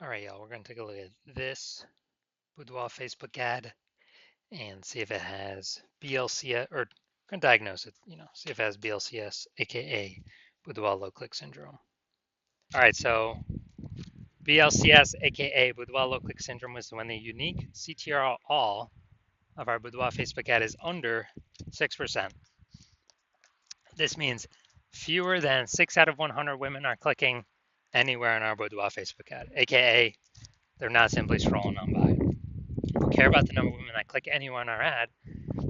All right, y'all, we're going to take a look at this Boudoir Facebook ad and see if it has BLCS, or going to diagnose it, see if it has BLCS, aka Boudoir low click syndrome. All right, so BLCS, aka Boudoir low click syndrome, is when the unique CTR all of our Boudoir Facebook ad is under 6%. This means fewer than 6 out of 100 women are clicking anywhere in our Boudoir Facebook ad, aka they're not simply scrolling on by. We care about the number of women that click anywhere on our ad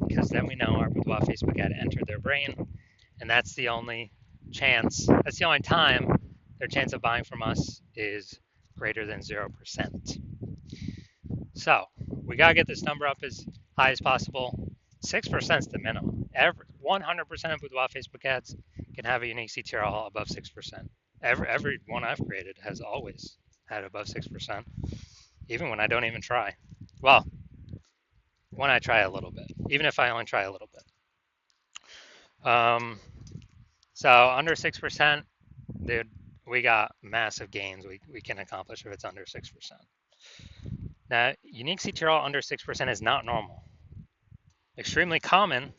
because then we know our Boudoir Facebook ad entered their brain, and that's the only time their chance of buying from us is greater than 0%. So we gotta get this number up as high as possible. 6% is the minimum. 100% of Boudoir Facebook ads can have a unique CTRL above 6%. Every one I've created has always had above 6%, even when I don't even try. Well, when I try a little bit, even if I only try a little bit. So under 6%, dude, we got massive gains we can accomplish if it's under 6%. Now, unique CTRL under 6% is not normal. Extremely common,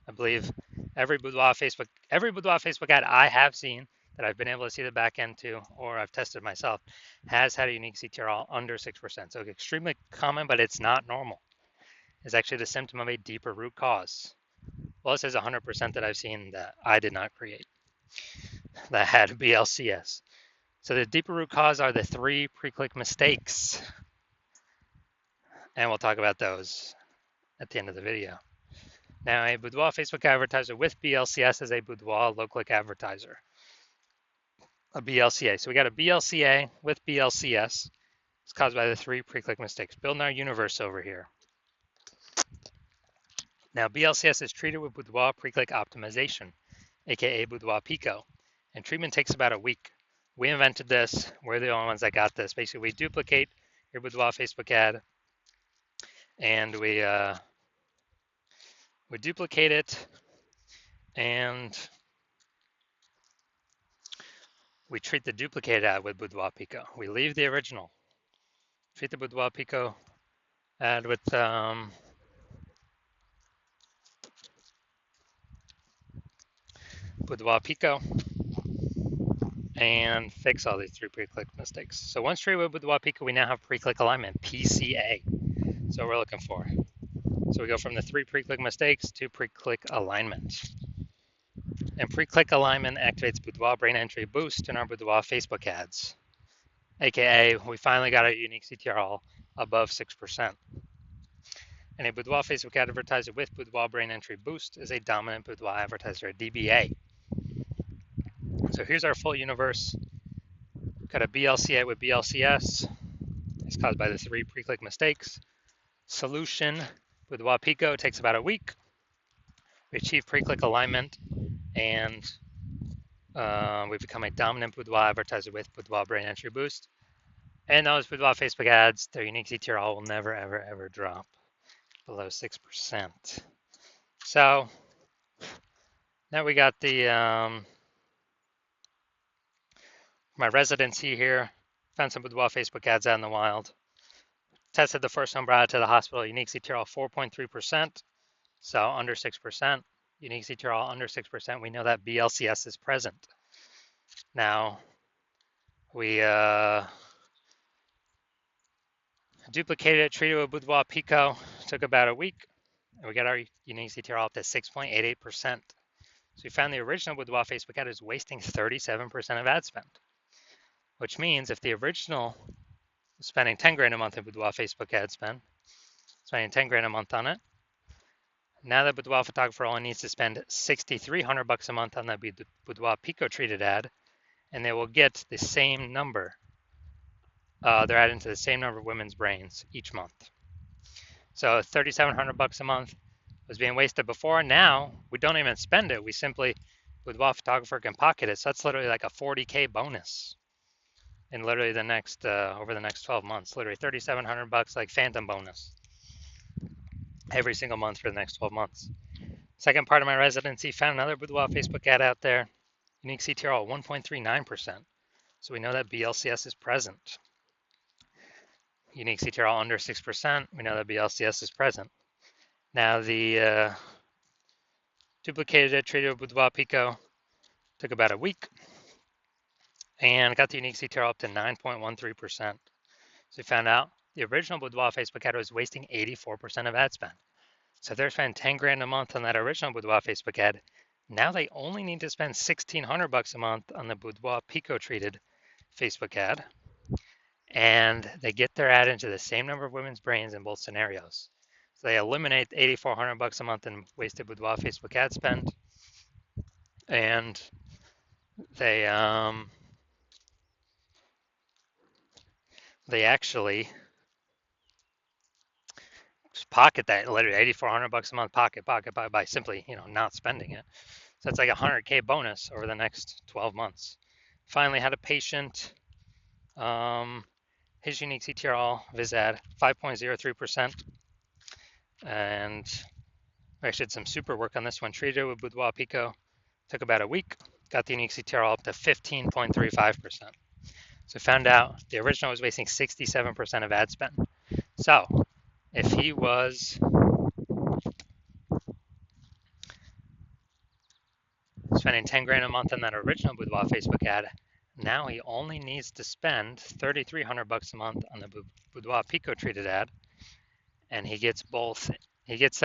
I believe, every Boudoir Facebook ad I have seen that I've been able to see the back end to, or I've tested myself, has had a unique CTRL under 6%. So extremely common, but it's not normal. It's actually the symptom of a deeper root cause. Well, it says 100% that I've seen that I did not create that had BLCS. So the deeper root cause are the 3 pre-click mistakes. And we'll talk about those at the end of the video. Now, a Boudoir Facebook advertiser with BLCS is a Boudoir low-click advertiser. A BLCA. So we got a BLCA with BLCS. It's caused by the 3 pre-click mistakes. Building our universe over here. Now, BLCS is treated with Boudoir pre-click optimization, aka Boudoir Pico, and treatment takes about a week. We invented this. We're the only ones that got this. Basically, we duplicate your Boudoir Facebook ad, and we duplicate it, and we treat the duplicated ad with Boudoir Pico. We leave the original. Treat the Boudoir Pico ad with Boudoir Pico, and fix all these 3 pre-click mistakes. So once treated with Boudoir Pico, we now have pre-click alignment, PCA. So what we're looking for. So we go from the 3 pre-click mistakes to pre-click alignment. And pre-click alignment activates Boudoir brain entry boost in our Boudoir Facebook ads, aka we finally got a unique CTRL above 6%. And a Boudoir Facebook advertiser with Boudoir brain entry boost is a dominant Boudoir advertiser, a DBA. So here's our full universe. Got a BLCA with BLCS. It's caused by the 3 pre-click mistakes. Solution, Boudoir Pico takes about a week. We achieve pre-click alignment, and we become a dominant Boudoir advertiser with Boudoir brain entry boost. And those Boudoir Facebook ads, their unique CTRL will never, ever, ever drop below 6%. So now we got the my residency here. Found some Boudoir Facebook ads out in the wild. Tested the first one, brought it to the hospital. Unique CTRL 4.3%, so under 6%. Unique CTRL under 6%. We know that BLCS is present. Now, we duplicated it, treated it with Boudoir Pico. Took about a week, and we got our unique CTRL up to 6.88%. So we found the original Boudoir Facebook ad is wasting 37% of ad spend, which means if the original was spending 10 grand a month in Boudoir Facebook ad spend, spending 10 grand a month on it, now the Boudoir photographer only needs to spend $6,300 a month on the Boudoir Pico treated ad, and they will get the same number. They're adding to the same number of women's brains each month. So $3,700 a month was being wasted before. Now we don't even spend it. We simply, Boudoir photographer can pocket it. So that's literally like a 40K bonus in literally the next over the next 12 months. Literally $3,700 like phantom bonus every single month for the next 12 months. Second part of my residency, found another Boudoir Facebook ad out there. Unique CTRL 1.39%. So we know that BLCS is present. unique CTRL under 6%, we know that BLCS is present. Now the duplicated it, treated with Boudoir Pico, took about a week, and got the unique CTRL up to 9.13%. So we found out the original Boudoir Facebook ad was wasting 84% of ad spend. So they're spending 10 grand a month on that original Boudoir Facebook ad. Now they only need to spend $1,600 a month on the Boudoir Pico treated Facebook ad, and they get their ad into the same number of women's brains in both scenarios. So they eliminate $8,400 a month in wasted Boudoir Facebook ad spend, and they actually pocket that literally $8,400 a month pocket by simply not spending it. So it's like a 100K bonus over the next 12 months. Finally had a patient. His unique CTRL viz ad 5.03%, and we actually did some super work on this one. Treated it with Boudoir Pico, took about a week, got the unique CTRL up to 15.35%. So found out the original was wasting 67% of ad spend. So if he was spending 10 grand a month on that original Boudoir Facebook ad, now he only needs to spend $3,300 a month on the Boudoir Pico treated ad, and he gets both. He gets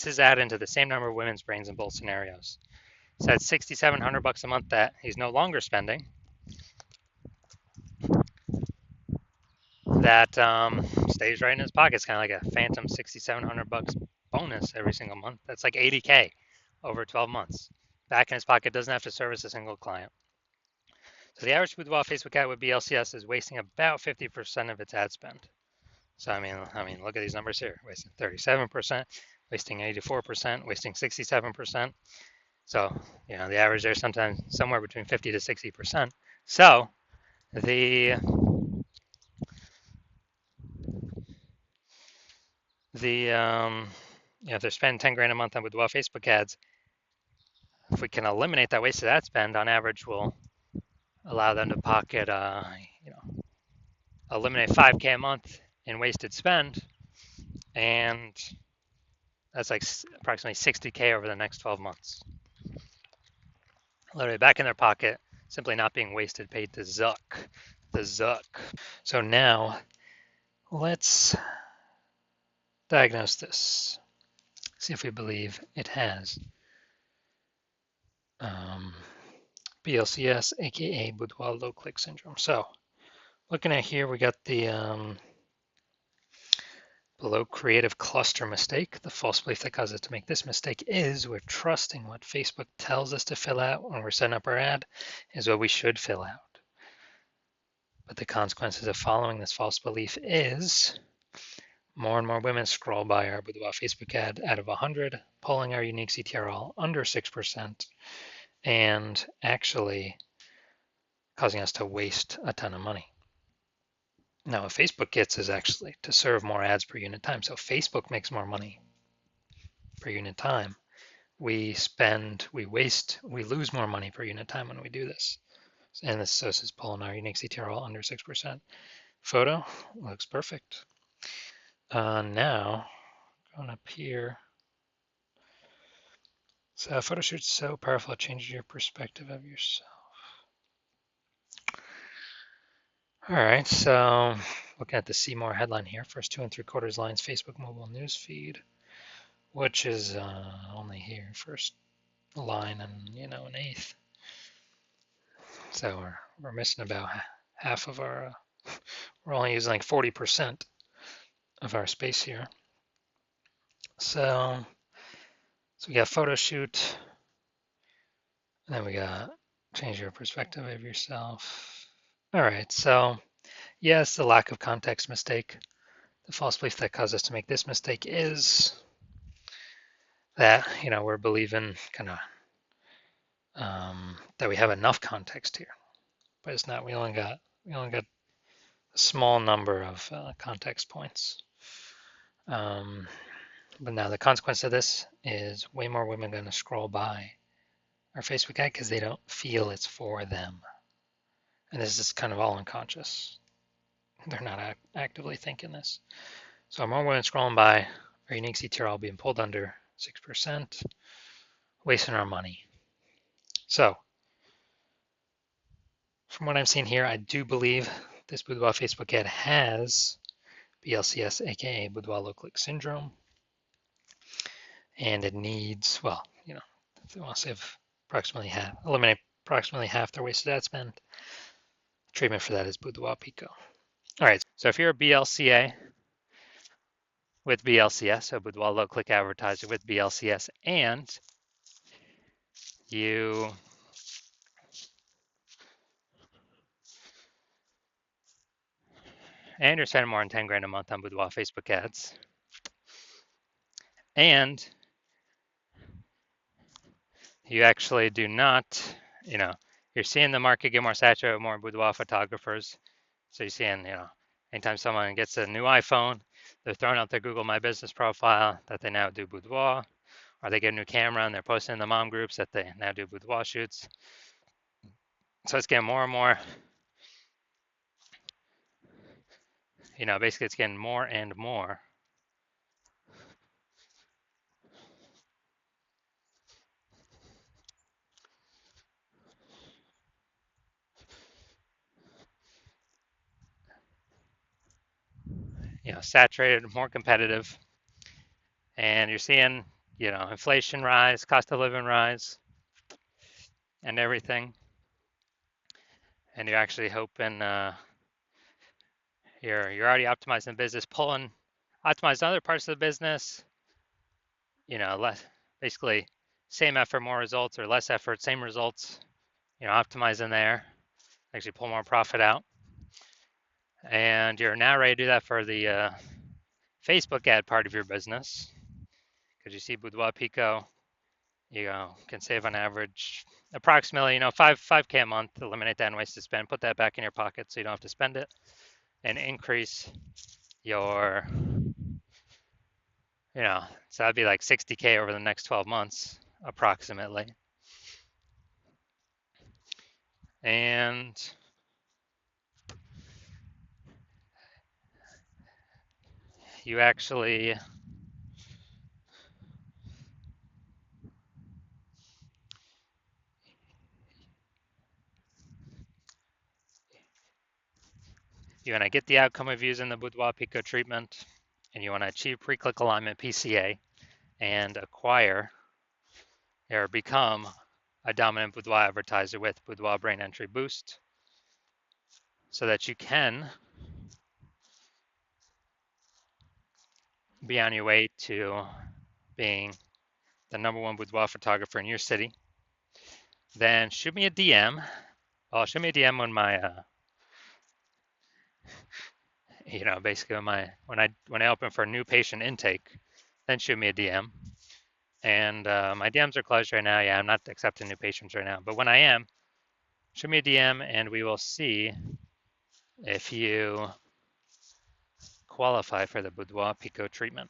his ad into the same number of women's brains in both scenarios. So that's $6,700 a month that he's no longer spending. That stays right in his pocket. It's kind of like a phantom $6,700 bonus every single month. That's like 80K over 12 months. Back in his pocket, doesn't have to service a single client. So the average Boudoir Facebook ad with BLCS is wasting about 50% of its ad spend. So I mean, look at these numbers here: wasting 37%, wasting 84%, wasting 67%. So the average there is sometimes somewhere between 50 to 60%. So if they're spending 10 grand a month on Boudoir Facebook ads, if we can eliminate that wasted ad spend, on average, we'll allow them to pocket, eliminate 5K a month in wasted spend, and that's like approximately 60K over the next 12 months. Literally back in their pocket, simply not being wasted, paid to Zuck. The Zuck. So now, let's diagnose this. See if we believe it has BLCS, aka Boudoir low click syndrome. So looking at here, we got the below creative cluster mistake. The false belief that causes us to make this mistake is we're trusting what Facebook tells us to fill out when we're setting up our ad is what we should fill out. But the consequences of following this false belief is more and more women scroll by our Boudoir Facebook ad out of 100, pulling our unique CTRL under 6%, and actually causing us to waste a ton of money. Now, what Facebook gets is actually to serve more ads per unit time. So Facebook makes more money per unit time. We waste, we lose more money per unit time when we do this. And this is pulling our unique CTRL under 6%. Photo looks perfect. Now, going up here. So photo shoot's so powerful, it changes your perspective of yourself. All right, so looking at the See More headline here, first 2 3/4 lines, Facebook mobile news feed, which is only here, first line and an eighth. So we're missing about half of our, we're only using like 40% of our space here. So we got photo shoot, and then we got change your perspective of yourself. All right, so yes, the lack of context mistake. The false belief that caused us to make this mistake is that we're believing kind of that we have enough context here, but it's not. We only got a small number of context points. But now the consequence of this is way more women going to scroll by our Facebook ad because they don't feel it's for them. And this is kind of all unconscious. They're not actively thinking this. So I'm going scrolling by. Our unique CTR being pulled under 6%, wasting our money. So from what I'm seeing here, I do believe this Boudoir Facebook ad has BLCS, aka Boudoir low click syndrome, and it needs, well, if they want to save eliminate approximately half their wasted ad spend, treatment for that is Boudoir Pico. All right, so if you're a BLCA with BLCS, so Boudoir low click advertiser with BLCS, and you you're spending more than 10 grand a month on Boudoir Facebook ads, and you actually do not, you're seeing the market get more saturated with more boudoir photographers. So you're seeing, anytime someone gets a new iPhone, they're throwing out their Google My Business profile that they now do boudoir, or they get a new camera and they're posting in the mom groups that they now do boudoir shoots. So it's getting more and more, basically it's getting more and more. Saturated, more competitive, and you're seeing, inflation rise, cost of living rise, and everything. And you're actually hoping you're already optimizing the business, optimizing other parts of the business. Less, basically, same effort, more results, or less effort, same results. Optimizing there, actually pull more profit out. And you're now ready to do that for the Facebook ad part of your business, because you see Boudoir Pico, you can save on average approximately 5K a month. Eliminate that and wasted spend. Put that back in your pocket so you don't have to spend it, and increase your so that'd be like 60K over the next 12 months approximately. And you actually want to get the outcome of using the Boudoir Pico treatment, and you want to achieve pre-click alignment PCA and acquire or become a dominant Boudoir advertiser with Boudoir Brain Entry Boost, so that you can be on your way to being the #1 boudoir photographer in your city, then shoot me a DM. Well, shoot me a DM when my basically when I open for a new patient intake, then shoot me a DM. And my DMs are closed right now. Yeah, I'm not accepting new patients right now, but when I am, shoot me a DM and we will see if you qualify for the Boudoir Pico treatment.